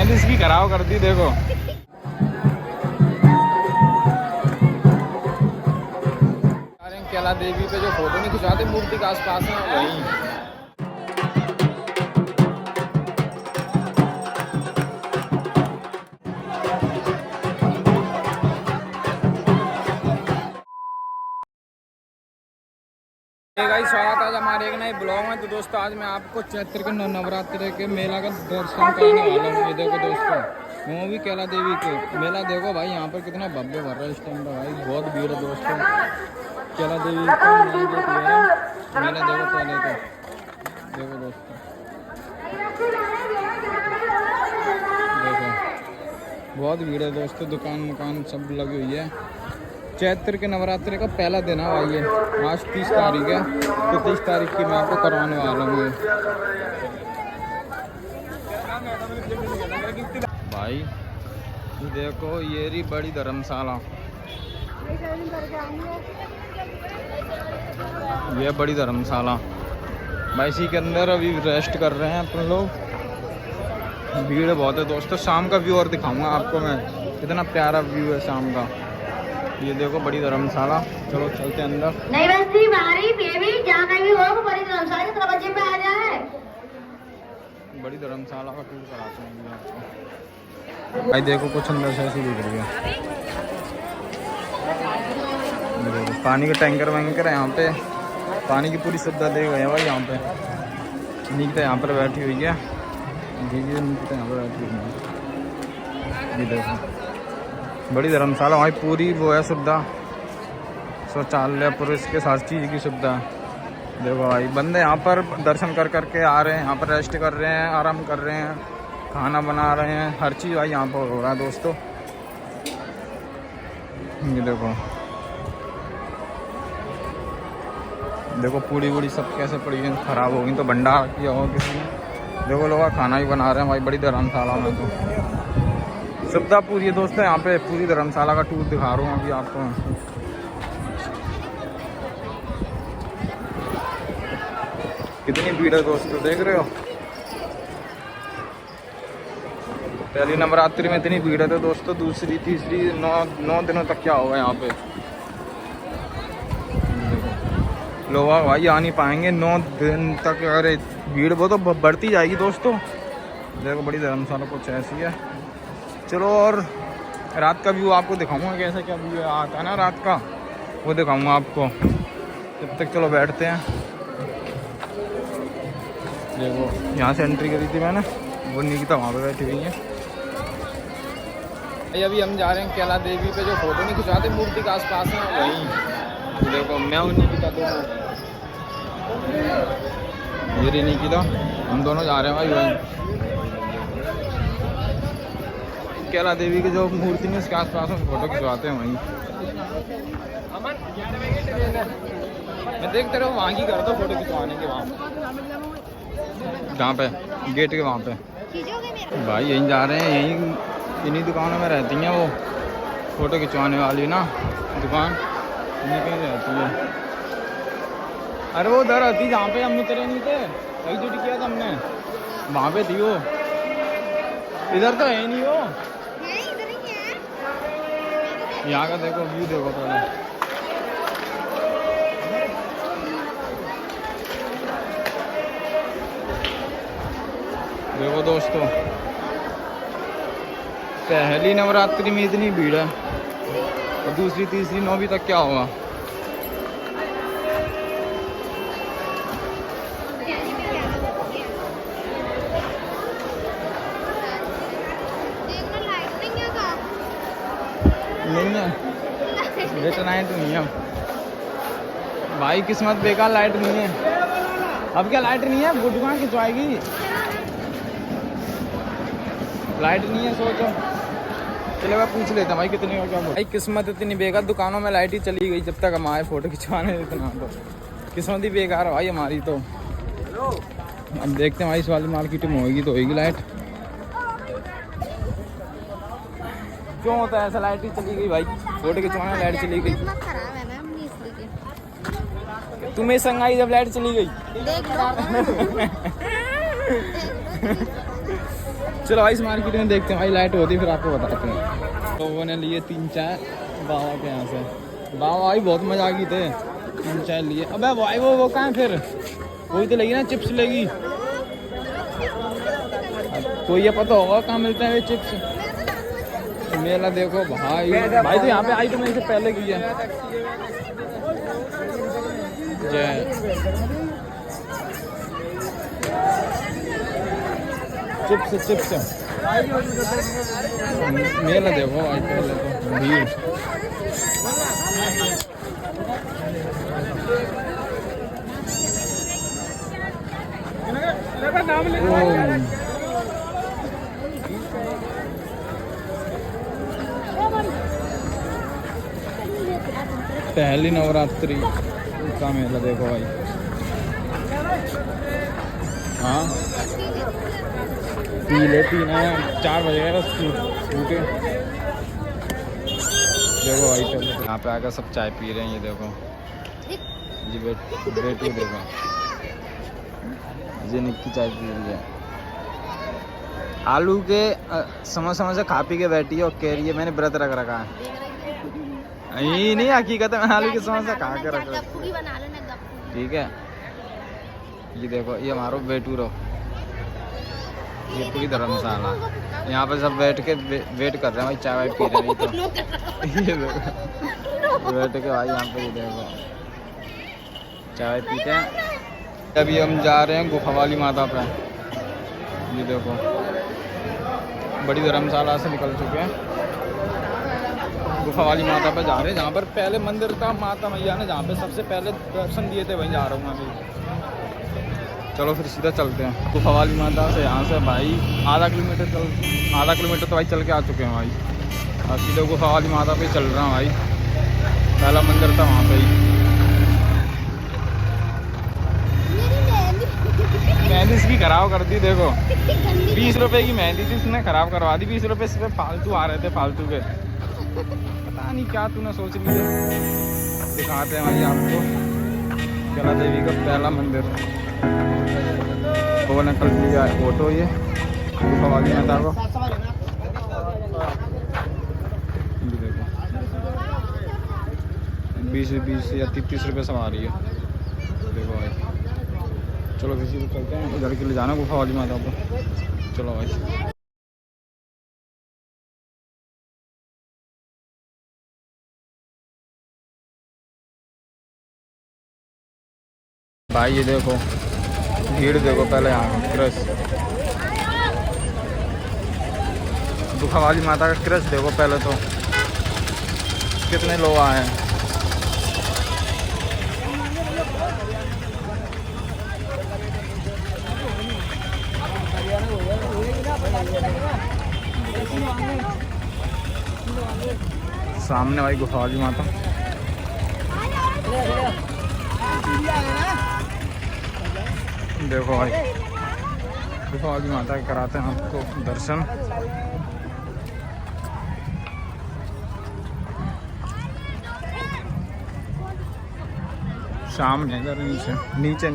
Minus की खराब कर दी देखो। कैला देवी पे जो फोटो नहीं खिंचवाते मूर्ति के आसपास में वहीं। गाइस स्वागत है आज हमारे एक नए ब्लॉग में। तो दोस्तों आज मैं आपको चैत्र के नवरात्रि के मेला का दर्शन कराने वाला हूँ। ये देखो दोस्तों वो भी कैला देवी के मेला देखो भाई, यहाँ पर कितना भव्य भर रहा है इस टाइम पर भाई, बहुत भीड़ है दोस्तों। कैला देवी का मेला देखो पहले तो देखो दोस्तों, देखो बहुत भीड़ है दोस्तों, दुकान सब लगी हुई है। चैत्र के नवरात्रि का पहला दिन है भाई, ये आज 30 तारीख है, तो 30 तारीख की मैं आपको करवाने वाला हूँ भाई। देखो ये रही बड़ी धर्मशाला, ये बड़ी धर्मशाला भाई, इसी के अंदर अभी रेस्ट कर रहे हैं अपन लोग। भीड़ बहुत है दोस्तों। शाम का व्यू और दिखाऊंगा आपको मैं, कितना प्यारा व्यू है शाम का। ये देखो बड़ी धर्मशाला, चलो चलते हैं अंदर। नहीं बस्ती बाहरी बेबी जहाँ कहीं भी हो बड़ी धर्मशाला की तरफ बच्चे पे आ जाए। बड़ी धर्मशाला का टूर कराते हैं आपको भाई। देखो कुछ अंदर से ऐसी दिख रही है। देखो पानी के टैंकर वैंकर है यहाँ पे, पानी की पूरी सुविधा दे गए हैं भाई यहाँ पे। नीता यहाँ पर बैठी हुई है, नीता यहाँ पर बैठी हुई है। ये देखो बड़ी धर्मशाला भाई, पूरी वो है सुविधा, शौचालय पुरुष के हर चीज़ की सुविधा। देखो भाई बंदे यहाँ पर दर्शन कर करके आ रहे हैं, यहाँ पर रेस्ट कर रहे हैं, आराम कर रहे हैं, खाना बना रहे हैं, हर चीज़ भाई यहाँ पर हो रहा है दोस्तों। ये देखो पूड़ी वूड़ी सब कैसे पड़ी है, ख़राब हो गई तो भंडार किया हो किसी ने। देखो लोग खाना भी बना रहे हैं भाई बड़ी धर्मशाला में, तो सुविधा पूरी है दोस्तों। यहाँ पे पूरी धर्मशाला का टूर दिखा रहा हूँ अभी आपको। कितनी भीड़ है दोस्तों, देख रहे हो। पहली नवरात्रि में इतनी भीड़ है तो दोस्तों दूसरी तीसरी 9 दिनों तक क्या होगा यहाँ पे। लोग भाई आ नहीं पाएंगे 9 दिन तक, अरे भीड़ वो तो बढ़ती जाएगी दोस्तों। देखो बड़ी धर्मशाला कुछ ऐसी है। चलो और रात का व्यू आपको दिखाऊंगा, कैसा क्या व्यू आता है ना रात का, वो दिखाऊंगा आपको। जब तक चलो बैठते हैं। देखो यहाँ से एंट्री करी थी मैंने, वो निकिता वहाँ पे बैठी हुई है। अभी हम जा रहे हैं कैला देवी पे जो फोटो नहीं खिंचवाते मूर्ति के आसपास में वहीं। देखो मैं और निकिता दोनों, ये रही निकिता, हम दोनों जा रहे हैं भाई वहीं। कैला देवी की जो मूर्ति नहीं उसके आसपास में फोटो खिंचवाते हैं वहीं। मैं देखते रहो वहाँ की कर दो फोटो खिंचवाने के, वहाँ जहाँ पे गेट के वहाँ पे भाई यहीं जा रहे हैं। यहीं इन्हीं दुकानों में रहती हैं वो फोटो खिंचवाने वाली ना दुकान, इन्हीं कहीं रहती है। अरे वो उधर रहती जहाँ पे हम उतरे नहीं थे, वही ड्यूटी किया था हमने, वहाँ पे थी वो। इधर तो है नहीं वो। यहाँ का देखो व्यू देखो पहले। देखो दोस्तों पहली नवरात्रि में इतनी भीड़ है और दूसरी तीसरी 9वीं तक क्या होगा। नहीं है बेटा, लाइट नहीं है भाई, किस्मत बेकार, लाइट नहीं है। अब क्या लाइट नहीं है, वो दुकान खिंचवाएगी, लाइट नहीं है सोचो। चलो मैं पूछ लेता भाई कितने का क्या भाई। किस्मत इतनी बेकार, दुकानों में लाइट ही चली गई जब तक हम आए फोटो खिंचवाने। इतना तो किस्मत ही बेकार है भाई हमारी। तो अब देखते हैं भाई इस वाली मार्केट में होगी तो होगी लाइट। क्यों होता है ऐसा, लाइट ही चली गई भाई, फोटो खिंचवाने लाइट चली गई। तुम्हें संग आई जब लाइट चली गई। चलो भाई इस मार्केट में देखते हैं भाई, लाइट होती है फिर आपको बताते हैं। तो वो ने लिए 3 चाय बाबा के यहाँ से। बाबा भाई बहुत मजा आ गई थे, 3 चाय लिए। अबे भाई वो कहाँ है फिर, वही तो लेगी ना, चिप्स लेगी। तो ये पता होगा कहाँ मिलते हैं ये चिप्स। मेला देखो भाई, भाई तो यहाँ पे आई तो मैं इससे पहले की है। चिप्स मेला देखो भाई, पहले तो भीड़। पहली नवरात्रि का मेला देखो भाई। हाँ पी लेना, 4 बजे बस सूखे। देखो भाई पहले यहाँ पे आकर सब चाय पी रहे हैं, ये देखो जी बेटू देखो जी निक्की चाय पी रही है। आलू के समझ से खा पी के बैठी है और कह रही है मैंने व्रत रख रखा है। ये नहीं हकीकत है, आलू के समोसा खा के रखो। ठीक है, ये देखो ये हमारा बेटू रो, ये पूरी धर्मशाला। यहाँ पे सब बैठ के वेट कर रहे हैं भाई, चाय वाय पी रहे हैं। तो ये देखो बैठ के भाई यहाँ पे, ये देखो चाय पीते हैं। अभी हम जा रहे हैं गुफा वाली माता पे। ये देखो बड़ी धर्मशाला से निकल चुके हैं, गुफा वाली माता पे जा रहे हैं, जहाँ पर पहले मंदिर था माता मैया ने, जहाँ पे सबसे पहले दर्शन दिए थे, वहीं जा रहा हूँ मैं अभी। चलो फिर सीधा चलते हैं गुफा वाली माता से। यहाँ से भाई आधा किलोमीटर तो भाई चल के आ चुके हैं भाई। और सीधे गुफा वाली माता पे चल रहा हूँ भाई, पहला मंदिर था वहाँ पे ही। मेहंदी इसकी खराब कर दी देखो, 20 रुपए की मेहंदी थी, उसने खराब करवा दी। 20 रुपए सिर्फ फालतू आ रहे थे, फालतू के। पता नहीं क्या तूने सोच लिया। दिखाते हैं भाई आपको कैला देवी का पहला मंदिर। वो निकल लिया फोटो ये गुफा वाली माता को। देखो 20 या 30 रुपये सवारी है। देखो भाई चलो किसी को चलते हैं, इधर के लिए जाना गुफा वाली माता को। चलो भाई भाई ये देखो भीड़ देखो पहले यहाँ का क्रश, गुफा वाली माता का क्रश देखो पहले तो कितने लोग आए हैं। सामने भाई गुफा वाली माता। देखो भाई गुफा वाली माता के कराते हैं आपको दर्शन। सामने इधर नीचे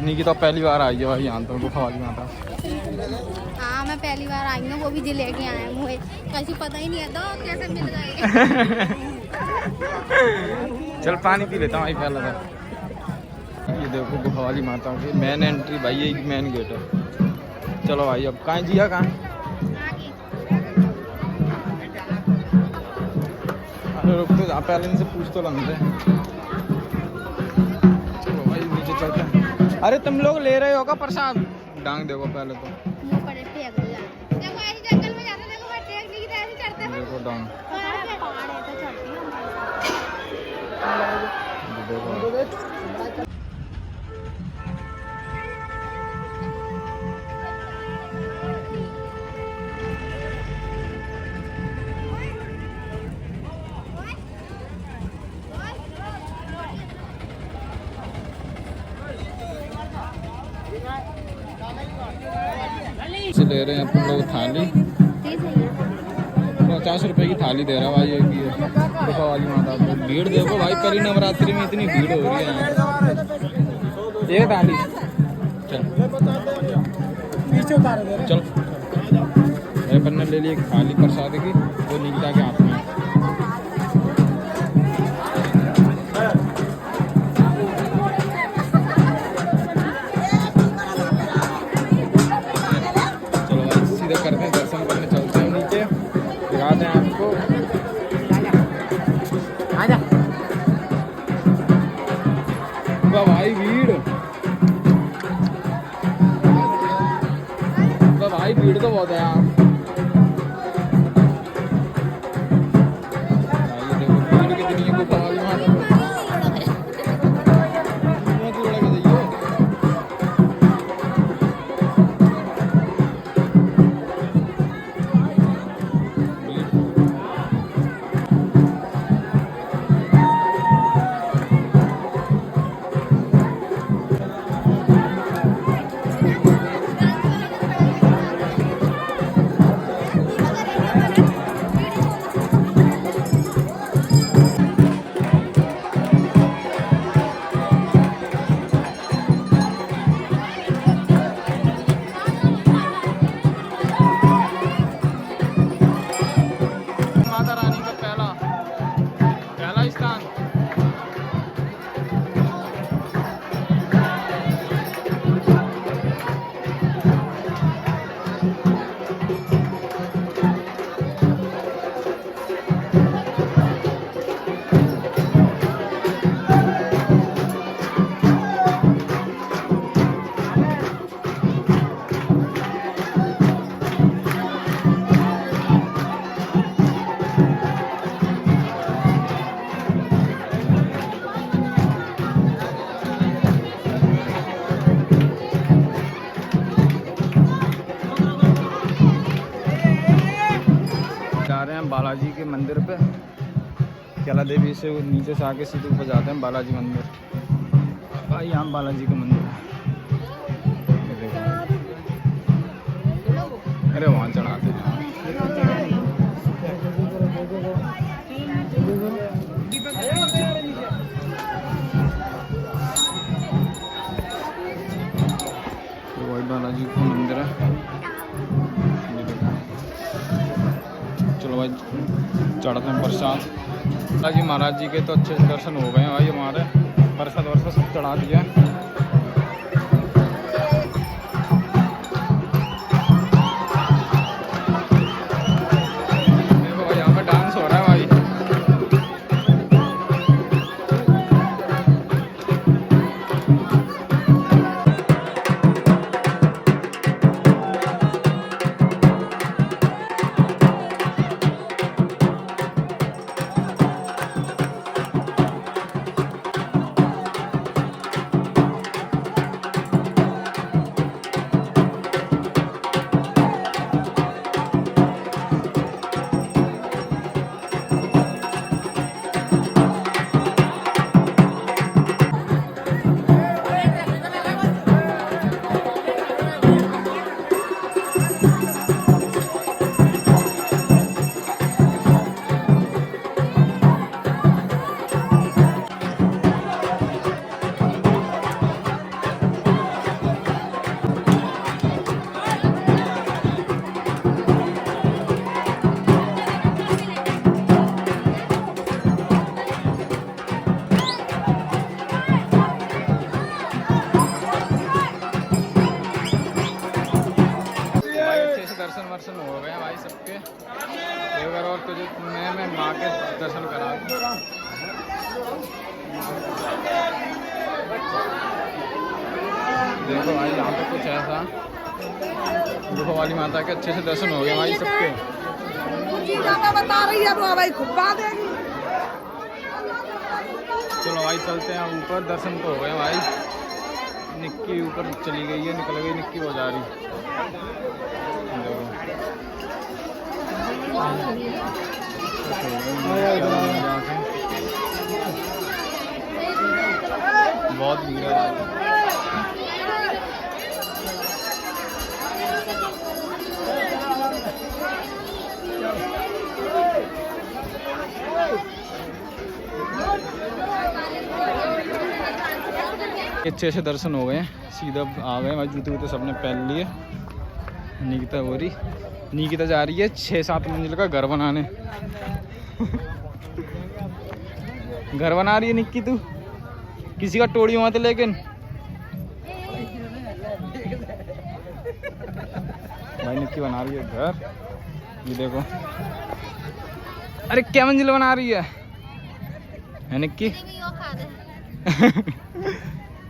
नीचे तो पहली बार आई है भाई यहाँ तो गुफा वाली माता। हाँ मैं पहली बार आई हूँ, वो भी जो लेके आए हैं, मुझे कैसे पता ही नहीं है तो कैसे मिल गए। चल पानी पी लेता हूँ भाई पहले तो। ये देखो गुफा वाली माता की मेन एंट्री भाई, ये मेन गेट है। चलो भाई अब कहाँ जिया कहाँ, अरे रुक तो पहले इनसे पूछ तो लंगते। चलो भाई नीचे चलते हैं। अरे तुम लोग ले रहे हो का प्रसाद? डांग देखो पहले तो, देखो डांग देखो। ले रहे हैं अपन लोग थाली, 50 रुपए की थाली दे रहा भाई एक ये गुफा वाली माता को। भीड़ देखो भाई, पहली नवरात्रि में इतनी भीड़ हो रही है। ये थाली चल नीचे उतार दे चल मेरे पन्ने ले लिए खाली प्रसाद की वो निकला के हाथ में। चलो भाई सीधा करते हैं दर्शन करने चलते हैं नीचे दिखाते हैं आपको। आजा वाह भाई भीड़, वाह भाई भीड़ तो बहुत है यहाँ। ये देखो भीड़ कितनी है गुफा वाली वहाँ तक। बहुत ही बड़ा गया ये। माता रानी का पहला स्थान। जा रहे हैं बालाजी के मंदिर पे। कैला देवी से नीचे से आके सीधे ऊपर जाते हैं बालाजी मंदिर। भाई यहाँ बालाजी का मंदिर है। ये देखो। अरे वहाँ चढ़ाते हैं। तो वही बालाजी का मंदिर है। ये देखो। चलो भाई चढ़ते हैं प्रसाद। बालाजी महाराज जी के तो अच्छे से दर्शन हो गए हैं भाई हमारे। प्रसाद वर्साद सब चढ़ा दिया। देखो भाई यहाँ पे डांस हो रहा है भाई। दर्शन वर्शन हो गए भाई सबके। देवघर और तुझे मैं माँ के दर्शन करा दूँ। देखो भाई यहाँ पे कुछ ऐसा गुफा वाली माता के अच्छे से दर्शन हो गए भाई सबके। बता रही है भाई खुब्बा देगी। चलो भाई चलते हैं ऊपर। दर्शन तो हो गए भाई। निक्की ऊपर चली गई है, निकल गई निक्की हो जा रही। बहुत भीड़ है। अच्छे से दर्शन हो गए। सीधा आ गए भाई। जूते वूते सबने पहन लिए। निकिता हो रही, निकिता जा रही है 6-7 मंजिल का घर बनाने। घर बना रही है निक्की तू, किसी का टोड़ी मत लेकिन। भाई निक्की बना रही है घर, ये देखो। अरे क्या मंजिल बना रही है निक्की?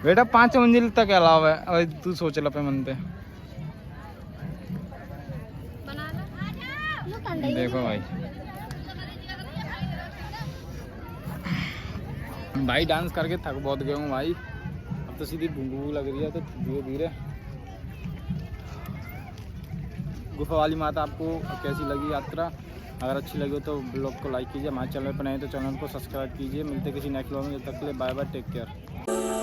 बेटा 5 मंजिल तक अलावा है, और तू सोच ला पे मन पे। देखो भाई, भाई डांस करके थक बहुत गया हूँ भाई, अब तो सीधी भूख लग रही है। तो धीरे धीरे गुफा वाली माता आपको कैसी लगी यात्रा? अगर अच्छी लगी हो तो ब्लॉग को लाइक कीजिए, हमारे चैनल पर नए तो चैनल को सब्सक्राइब कीजिए। मिलते किसी नेक्स्ट ब्लॉग में, जब तक के लिए बाय बाय, टेक केयर।